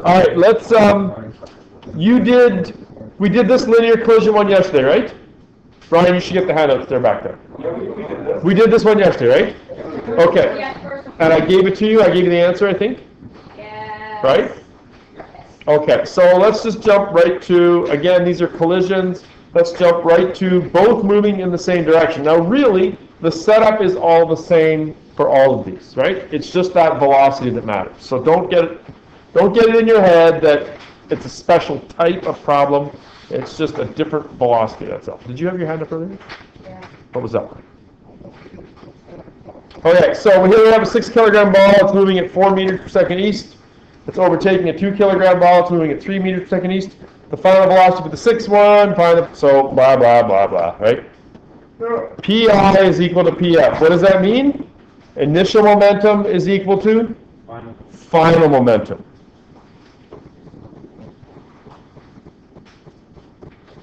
All right, let's, we did this linear collision one yesterday, right? Brian, you should get the handouts there back there. We did this one yesterday, right? Okay. And I gave it to you. I gave you the answer, I think. Yes. Right? Okay, so let's just jump right to, again, these are collisions. Let's jump right to both moving in the same direction. Now, really, the setup is all the same for all of these, right? It's just that velocity that matters. So don't get it in your head that it's a special type of problem. It's just a different velocity, that's all. Did you have your hand up earlier? Yeah. What was that? Okay, so here we have a 6 kilogram ball. It's moving at 4 meters per second east. It's overtaking a 2 kilogram ball. It's moving at 3 meters per second east. The final velocity for the 6th one, so blah, blah, blah, blah, right? Pi is equal to Pf. What does that mean? Initial momentum is equal to? Final momentum.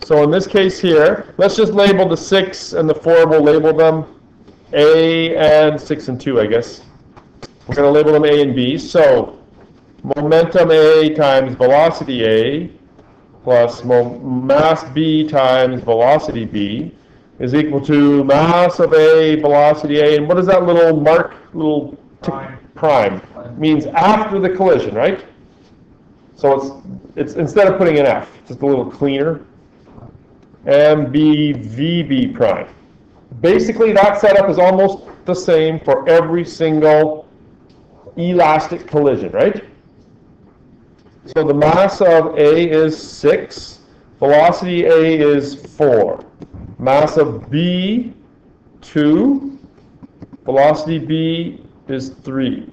So in this case here, let's just label the 6 and the 4, we'll label them A and 6 and 2, I guess. We're going to label them A and B. So momentum A times velocity A plus mass B times velocity B is equal to mass of A, velocity A, and what is that little mark, little prime? Means after the collision, right? So it's instead of putting an F, just a little cleaner. MBVB prime. Basically, that setup is almost the same for every single elastic collision, right? So the mass of A is 6, velocity A is 4, mass of B 2, velocity B is 3.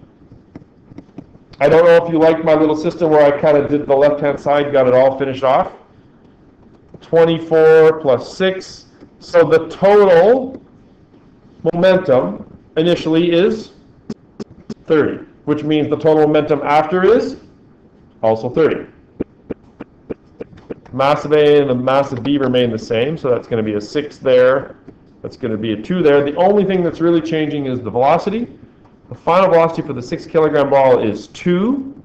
I don't know if you like my little system where I kind of did the left-hand side, got it all finished off. 24 plus 6. So the total momentum initially is 30, which means the total momentum after is also 30. Mass of A and the mass of B remain the same, so that's going to be a 6 there. That's going to be a 2 there. The only thing that's really changing is the velocity. The final velocity for the 6 kilogram ball is 2.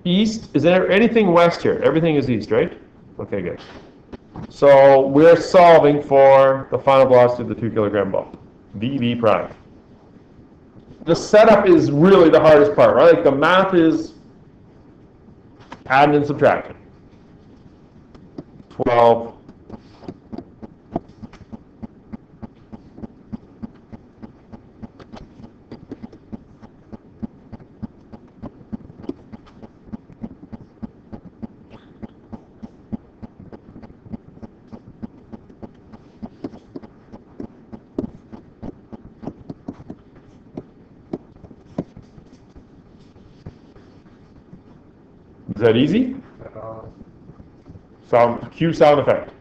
East, is there anything west here? Everything is east, right? Okay, good. So we're solving for the final velocity of the 2 kilogram ball, VB prime. The setup is really the hardest part, right? Like the math is adding and subtracting. 12. Is that easy? Cue sound effect.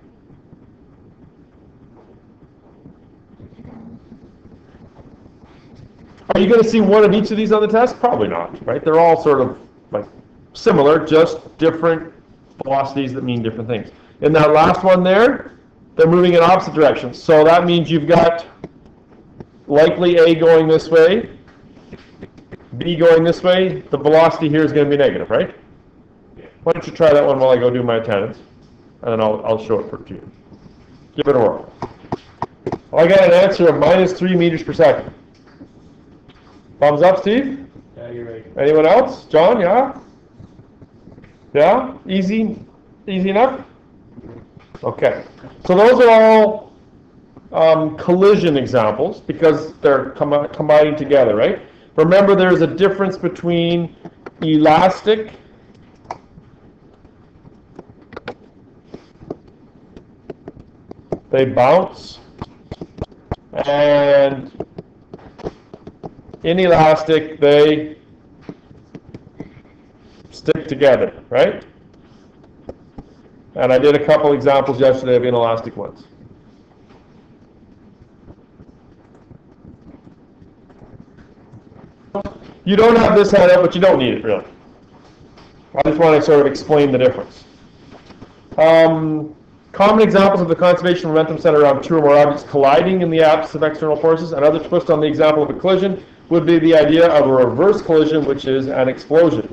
Are you going to see one of each of these on the test? Probably not, right? They're all sort of like similar, just different velocities that mean different things. In that last one there, they're moving in opposite directions. So that means you've got likely A going this way, B going this way. The velocity here is going to be negative, right? Why don't you try that one while I go do my attendance, and then I'll show it to you. Give it a whirl. Well, I got an answer of minus 3 meters per second. Thumbs up, Steve? Yeah, you're right. Anyone else? John, yeah? Yeah? Easy enough? Okay. So those are all collision examples because they're combining together, right? Remember, there's a difference between elastic they bounce, and inelastic, they stick together, right? And I did a couple examples yesterday of inelastic ones. You don't have this handout, but you don't need it, really. I just want to sort of explain the difference. Common examples of the conservation of momentum center around two or more objects colliding in the absence of external forces. Another twist on the example of a collision would be the idea of a reverse collision, which is an explosion.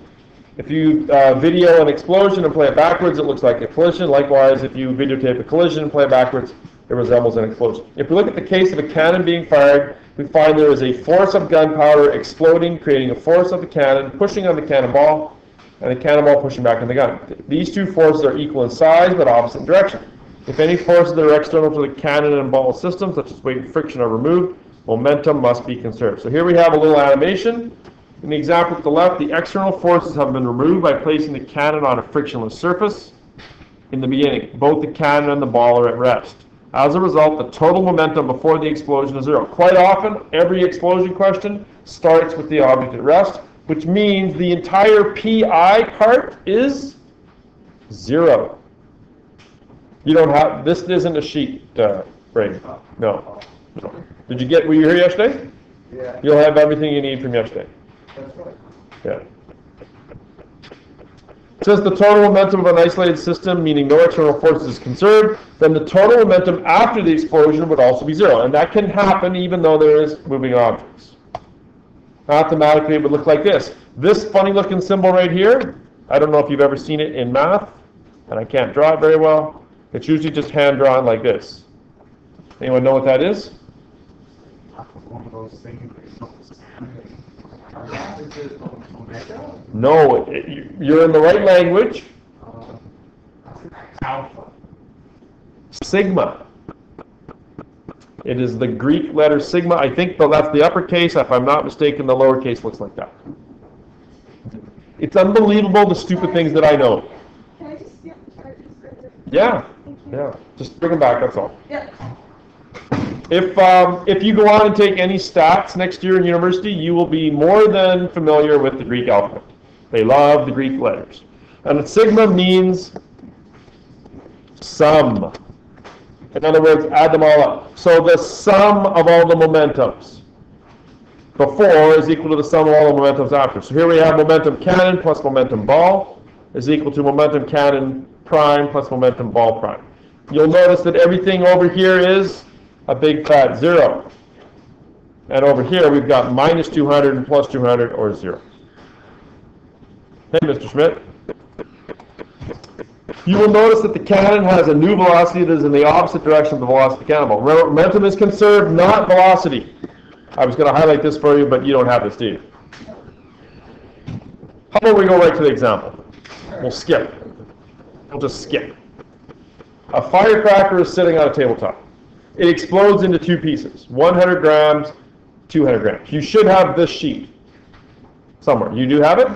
If you video an explosion and play it backwards, it looks like a collision. Likewise, if you videotape a collision and play it backwards, it resembles an explosion. If we look at the case of a cannon being fired, we find there is a force of gunpowder exploding, creating a force of the cannon, pushing on the cannonball, and the cannonball pushing back on the gun. These two forces are equal in size, but opposite in direction. If any forces that are external to the cannon and ball system, such as weight and friction, are removed, momentum must be conserved. So here we have a little animation. In the example to the left, the external forces have been removed by placing the cannon on a frictionless surface. In the beginning, both the cannon and the ball are at rest. As a result, the total momentum before the explosion is zero. Quite often, every explosion question starts with the object at rest, which means the entire PI part is zero. You don't have, this isn't a sheet, Ray. No. Did you get, were you here yesterday? Yeah. You'll have everything you need from yesterday. That's right. Yeah. It says the total momentum of an isolated system, meaning no external forces is conserved, then the total momentum after the explosion would also be zero. And that can happen even though there is moving objects. Mathematically, it would look like this. This funny looking symbol right here, I don't know if you've ever seen it in math, and I can't draw it very well. It's usually just hand drawn like this. Anyone know what that is? One of those things. No, you're in the right language. Alpha. Sigma. It is the Greek letter sigma. I think that's the uppercase. If I'm not mistaken, the lowercase looks like that. It's unbelievable the stupid things that I know. Can I just see the chart descriptor? Yeah, Thank you. yeah. Just bring them back, that's all. Yeah. If you go on and take any stats next year in university, you will be more than familiar with the Greek alphabet. They love the Greek letters. And sigma means sum. In other words, add them all up. So the sum of all the momentums before is equal to the sum of all the momentums after. So here we have momentum cannon plus momentum ball is equal to momentum cannon prime plus momentum ball prime. You'll notice that everything over here is a big fat zero. And over here we've got minus 200 and plus 200 or zero. Hey, Mr. Schmidt. You will notice that the cannon has a new velocity that is in the opposite direction of the velocity of the cannonball. Remember, momentum is conserved, not velocity. I was going to highlight this for you, but you don't have this, do you? How about we go right to the example? We'll skip. We'll just skip. A firecracker is sitting on a tabletop. It explodes into two pieces, 100 grams, 200 grams. You should have this sheet somewhere. You do have it?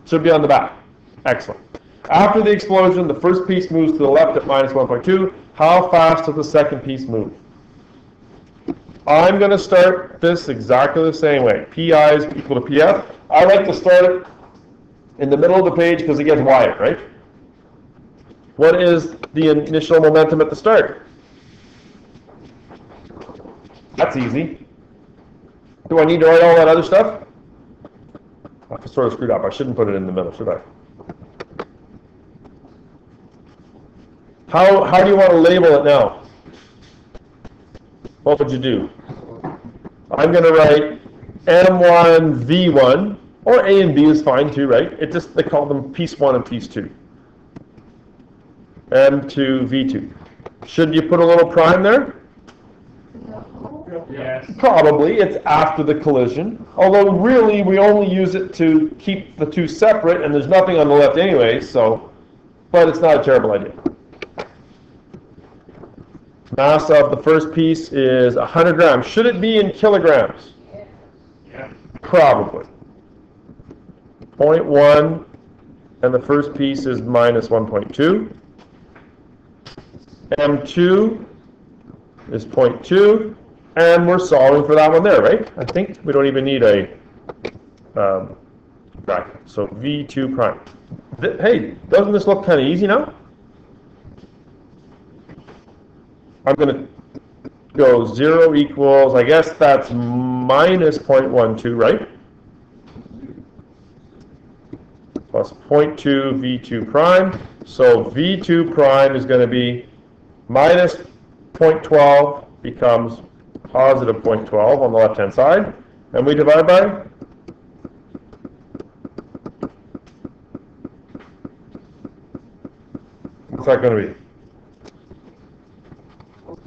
Should be on the back. Excellent. After the explosion, the first piece moves to the left at minus 1.2. How fast does the second piece move? I'm going to start this exactly the same way. Pi is equal to Pf. I like to start it in the middle of the page because it gets wider, right? What is the initial momentum at the start? That's easy. Do I need to write all that other stuff? I sort of screwed up. I shouldn't put it in the middle, should I? How do you want to label it now? What would you do? I'm going to write M1, V1, or A and B is fine too, right? They call them piece 1 and piece 2. M2, V2. Should you put a little prime there? Yes. Probably. It's after the collision. Although really we only use it to keep the two separate, and there's nothing on the left anyway, so, but it's not a terrible idea. Mass of the first piece is 100 grams. Should it be in kilograms? Yeah. Probably. 0.1, and the first piece is minus 1.2. M2 is 0.2, and we're solving for that one there, right? I think we don't even need a bracket. So V2 prime. Hey, doesn't this look kind of easy now? I'm going to go 0 equals, I guess that's minus 0.12, right? Plus 0.2 V2 prime. So V2 prime is going to be minus 0.12 becomes positive 0.12 on the left-hand side. And we divide by What's that gonna be?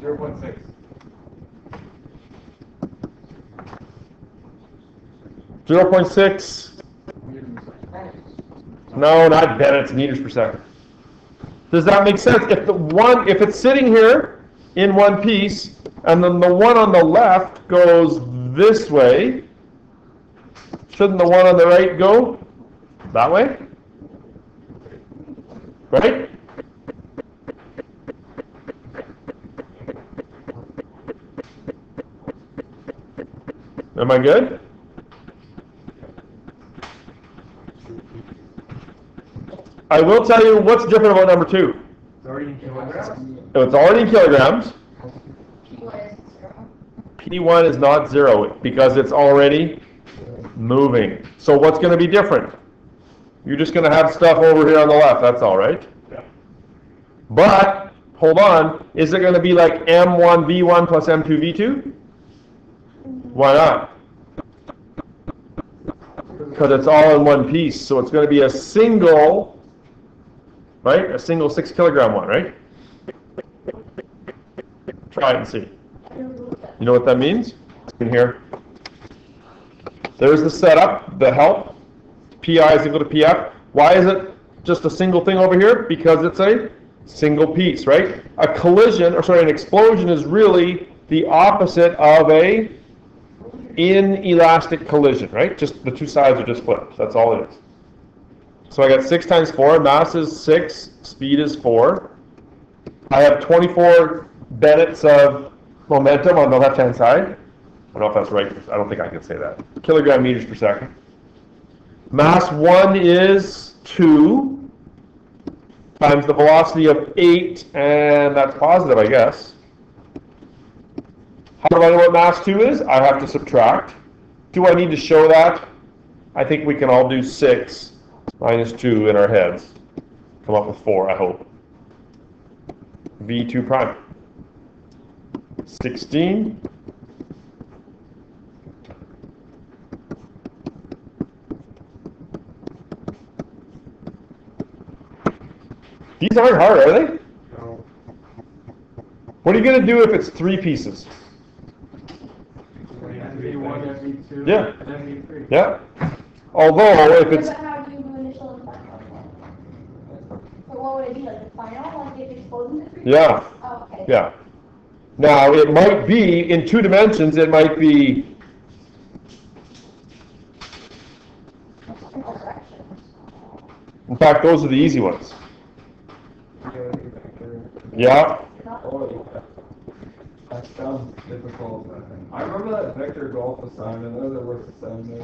0.6. Zero point six. No, not Bennett's meters per second. Does that make sense? If it's sitting here in one piece, and then the one on the left goes this way, shouldn't the one on the right go that way? Right? Am I good? I will tell you what's different about number 2. It's already in kilograms. It's already in kilograms. P1 is 0. P1 is not 0 because it's already moving. So what's going to be different? You're just going to have stuff over here on the left, that's all, right? Yeah. But, hold on, is it going to be like M1V1 plus M2V2? Why not? Because it's all in one piece, so it's going to be a single, right? A single 6 kilogram one, right? Try it and see. You know what that means? In here. There's the setup, the help. PI is equal to PF. Why is it just a single thing over here? Because it's a single piece, right? A collision, or sorry, an explosion is really the opposite of a inelastic collision, right? Just the two sides are just flipped. That's all it is. So I got 6 times 4. Mass is 6. Speed is 4. I have 24 Bennett's of momentum on the left-hand side. I don't know if that's right. I don't think I can say that. Kilogram meters per second. Mass 1 is 2 times the velocity of 8, and that's positive, I guess. How do I know what mass 2 is? I have to subtract. Do I need to show that? I think we can all do 6 minus 2 in our heads. Come up with 4, I hope. V2 prime. 16. These aren't hard, are they? No. What are you going to do if it's 3 pieces? MV1, MV2, Yeah. and MV3. Yeah. Although, if it's... But how do you do initial and final? So what would it be, like the final, like if it's both in the 3? Yeah. Oh, okay. Yeah. Now, it might be, in 2 dimensions, it might be... In fact, those are the easy ones. Yeah. That sounds difficult. I remember that vector golf assignment. Those are worth assignment.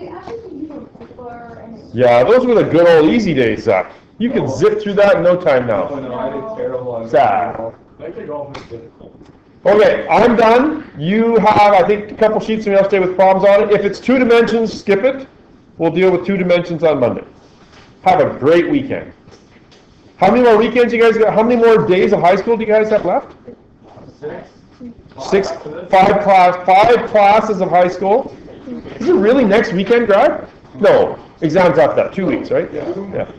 You actually can use a paper and. Yeah, those were the good old easy days, Zach. You can zip through that in no time Oh now. no, I did terrible on Sad. Vector golf is difficult. Okay, I'm done. You have, I think, a couple sheets from yesterday with problems on it. If it's 2 dimensions, skip it. We'll deal with 2 dimensions on Monday. Have a great weekend. How many more weekends you guys got? How many more days of high school do you guys have left? 6. 5 classes of high school. Is it really next weekend, Greg? No, exams after that. 2 weeks, right? Yeah.